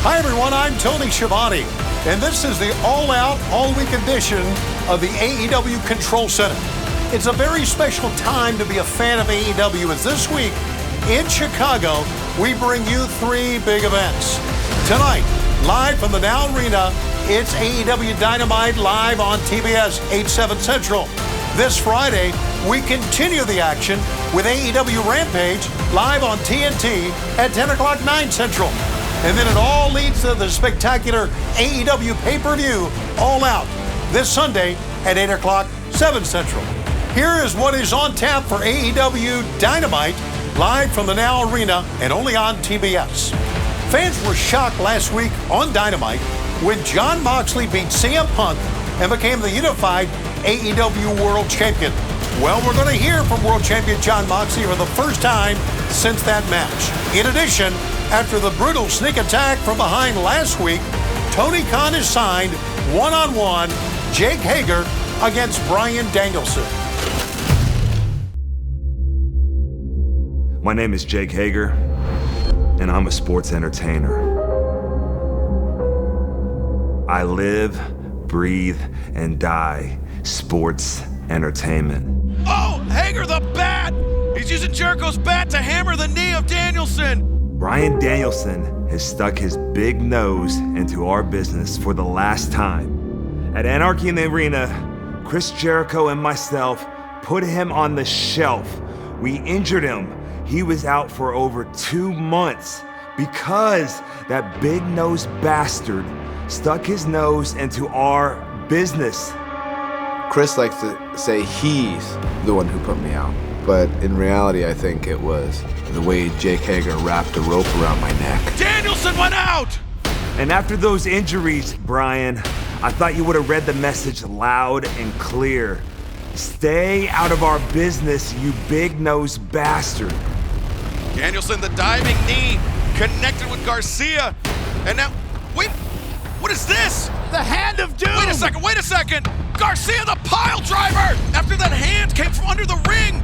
Hi everyone, I'm Tony Schiavone, and this is the all-out, all-week edition of the AEW Control Center. It's a very special time to be a fan of AEW, as this week in Chicago, we bring you three big events. Tonight, live from the Now Arena, it's AEW Dynamite live on TBS 8/7 Central. This Friday, we continue the action with AEW Rampage live on TNT at 10 o'clock 9 Central. And then it all leads to the spectacular AEW pay-per-view All Out this Sunday at 8 o'clock 7 Central. Here is what is on tap for AEW Dynamite live from the Now Arena and only on TBS. Fans were shocked last week on Dynamite when Jon Moxley beat CM Punk and became the unified AEW World Champion. Well, we're going to hear from World Champion Jon Moxley for the first time since that match. In addition, after the brutal sneak attack from behind last week, Tony Khan has signed one-on-one Jake Hager against Bryan Danielson. My name is Jake Hager, and I'm a sports entertainer. I live, breathe, and die sports entertainment. Oh, Hager the Bat! He's using Jericho's bat to hammer the knee of Danielson! Bryan Danielson has stuck his big nose into our business for the last time. At Anarchy in the Arena, Chris Jericho and myself put him on the shelf. We injured him. He was out for over 2 months because that big-nosed bastard stuck his nose into our business. Chris likes to say he's the one who put me out, but in reality, I think it was the way Jake Hager wrapped a rope around my neck. Danielson went out! And after those injuries, Bryan, I thought you would have read the message loud and clear. Stay out of our business, you big-nosed bastard. Danielson, the diving knee, connected with Garcia, and now, wait, what is this? The Hand of Doom! Wait a second! Garcia, the pile driver! After that hand came from under the ring!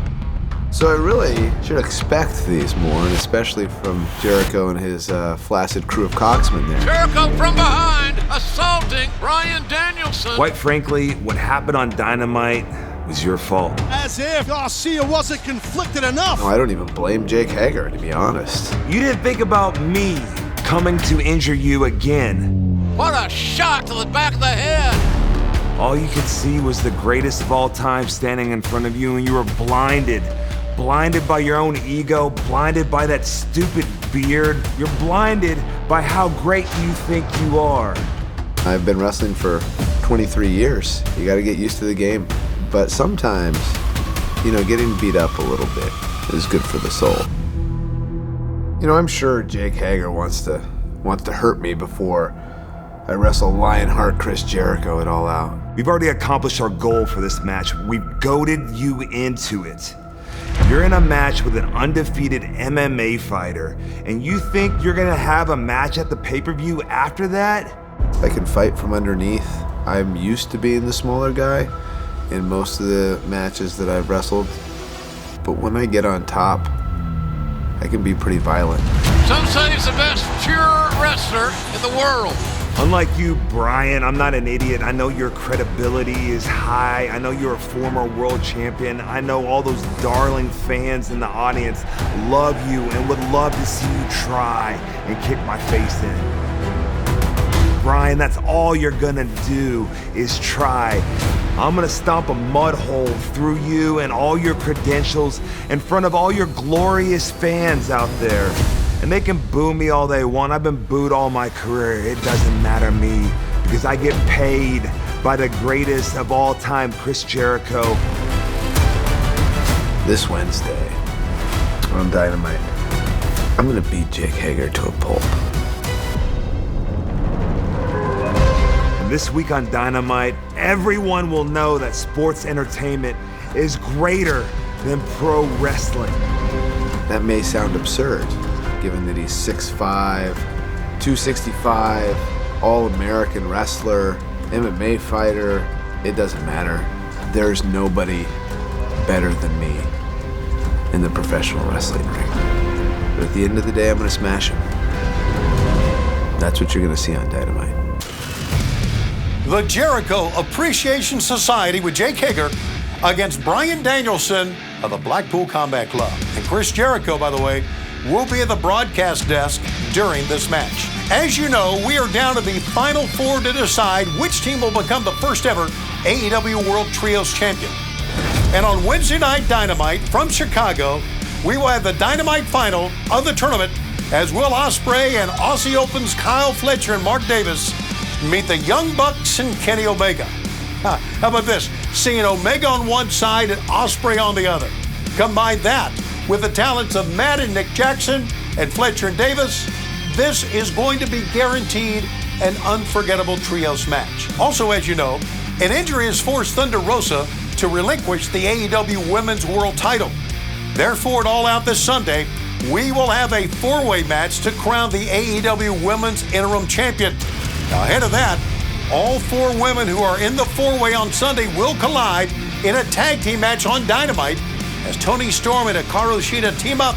So I really should expect these more, and especially from Jericho and his flaccid crew of cocksmen there. Jericho from behind, assaulting Bryan Danielson. Quite frankly, what happened on Dynamite was your fault. As if Garcia wasn't conflicted enough. No, I don't even blame Jake Hager, to be honest. You didn't think about me coming to injure you again. What a shot to the back of the head. All you could see was the greatest of all time standing in front of you, and you were blinded. Blinded by your own ego, blinded by that stupid beard. You're blinded by how great you think you are. I've been wrestling for 23 years. You gotta get used to the game. But sometimes, getting beat up a little bit is good for the soul. I'm sure Jake Hager wants to hurt me before I wrestle Lionheart Chris Jericho at All Out. We've already accomplished our goal for this match. We've goaded you into it. You're in a match with an undefeated MMA fighter, and you think you're gonna have a match at the pay-per-view after that? I can fight from underneath. I'm used to being the smaller guy in most of the matches that I've wrestled, but when I get on top, I can be pretty violent. Some say he's the best pure wrestler in the world. Unlike you, Bryan, I'm not an idiot. I know your credibility is high. I know you're a former world champion. I know all those darling fans in the audience love you and would love to see you try and kick my face in. Bryan, that's all you're gonna do is try. I'm gonna stomp a mud hole through you and all your credentials in front of all your glorious fans out there. And they can boo me all they want. I've been booed all my career. It doesn't matter to me because I get paid by the greatest of all time, Chris Jericho. This Wednesday on Dynamite, I'm gonna beat Jake Hager to a pulp. And this week on Dynamite, everyone will know that sports entertainment is greater than pro wrestling. That may sound absurd, given that he's 6'5", 265, all-American wrestler, MMA fighter. It doesn't matter. There's nobody better than me in the professional wrestling ring. But at the end of the day, I'm gonna smash him. That's what you're going to see on Dynamite. The Jericho Appreciation Society with Jake Hager against Bryan Danielson of the Blackpool Combat Club. And Chris Jericho, by the way, will be at the broadcast desk during this match. As you know, we are down to the final four to decide which team will become the first ever AEW World Trios Champion. And on Wednesday Night Dynamite from Chicago, we will have the Dynamite final of the tournament as Will Ospreay and Aussie Open's Kyle Fletcher and Mark Davis meet the Young Bucks and Kenny Omega. How about this? Seeing Omega on one side and Ospreay on the other. Combine that with the talents of Matt and Nick Jackson and Fletcher and Davis, this is going to be guaranteed an unforgettable trios match. Also, as you know, an injury has forced Thunder Rosa to relinquish the AEW Women's World title. Therefore, at All Out this Sunday, we will have a four-way match to crown the AEW Women's Interim Champion. Now, ahead of that, all four women who are in the four-way on Sunday will collide in a tag team match on Dynamite as Toni Storm and Hikaru Shida team up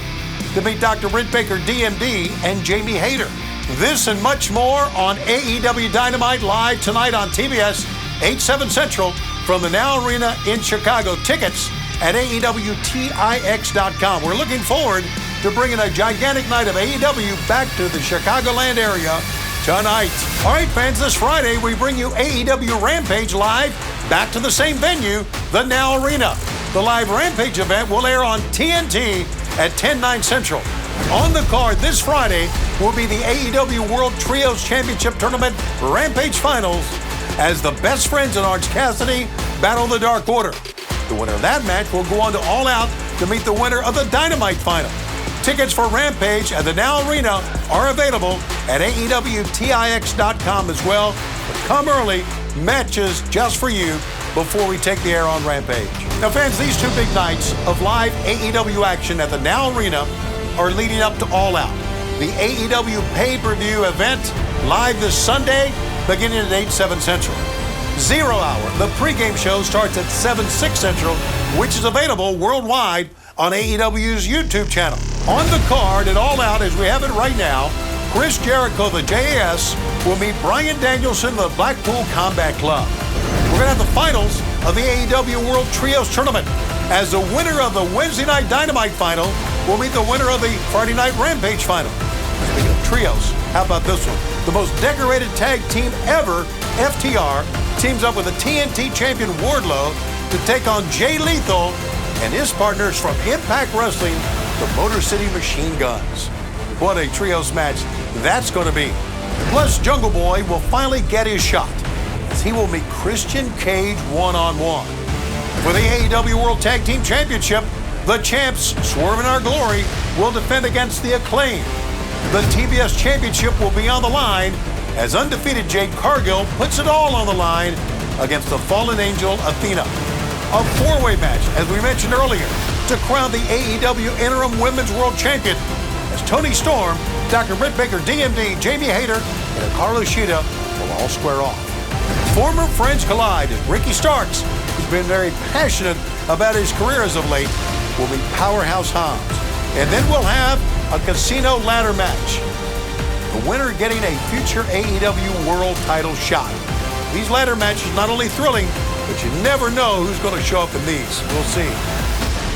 to meet Dr. Britt Baker, DMD, and Jamie Hayter. This and much more on AEW Dynamite live tonight on TBS, 8/7 Central from the Now Arena in Chicago. Tickets at AEWTIX.com. We're looking forward to bringing a gigantic night of AEW back to the Chicagoland area tonight. All right, fans, this Friday we bring you AEW Rampage live back to the same venue, the Now Arena. The live Rampage event will air on TNT at 10/9 Central. On the card this Friday will be the AEW World Trios Championship Tournament Rampage Finals as the Best Friends in Orange Cassidy battle the Dark Order. The winner of that match will go on to All Out to meet the winner of the Dynamite Final. Tickets for Rampage at the Now Arena are available at AEWTIX.com as well. But come early, matches just for you before we take the air on Rampage. Now, fans, these two big nights of live AEW action at the Now Arena are leading up to All Out, the AEW pay-per-view event live this Sunday beginning at 8/7 Central. 0 Hour, the pregame show, starts at 7/6 Central, which is available worldwide on AEW's YouTube channel. On the card at All Out, as we have it right now, Chris Jericho, the JAS, will meet Bryan Danielson of the Blackpool Combat Club. We're going to have the finals of the AEW World Trios Tournament, as the winner of the Wednesday Night Dynamite Final will meet the winner of the Friday Night Rampage Final. Speaking of trios, how about this one? The most decorated tag team ever, FTR, teams up with the TNT champion Wardlow to take on Jay Lethal and his partners from Impact Wrestling, the Motor City Machine Guns. What a trios match that's going to be. Plus, Jungle Boy will finally get his shot as he will meet Christian Cage one-on-one. For the AEW World Tag Team Championship, the champs, Swerve in Our Glory, will defend against the Acclaim. The TBS Championship will be on the line as undefeated Jade Cargill puts it all on the line against the fallen angel Athena. A four-way match, as we mentioned earlier, to crown the AEW Interim Women's World Champion as Toni Storm, Dr. Britt Baker, DMD, Jamie Hayter, and Hikaru Shida will all square off. Former friends collide as Ricky Starks, who's been very passionate about his career as of late, will meet Powerhouse Hobbs. And then we'll have a casino ladder match. The winner getting a future AEW World title shot. These ladder matches not only thrilling, but you never know who's going to show up in these. We'll see.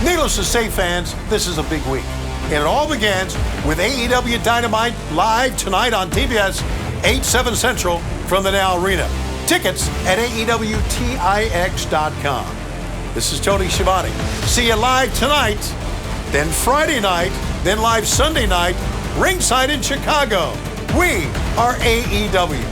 Needless to say, fans, this is a big week. And it all begins with AEW Dynamite live tonight on TBS, 8/7 Central from the Now Arena. Tickets at AEWTIX.com. This is Tony Schiavone. See you live tonight, then Friday night, then live Sunday night, ringside in Chicago. We are AEW.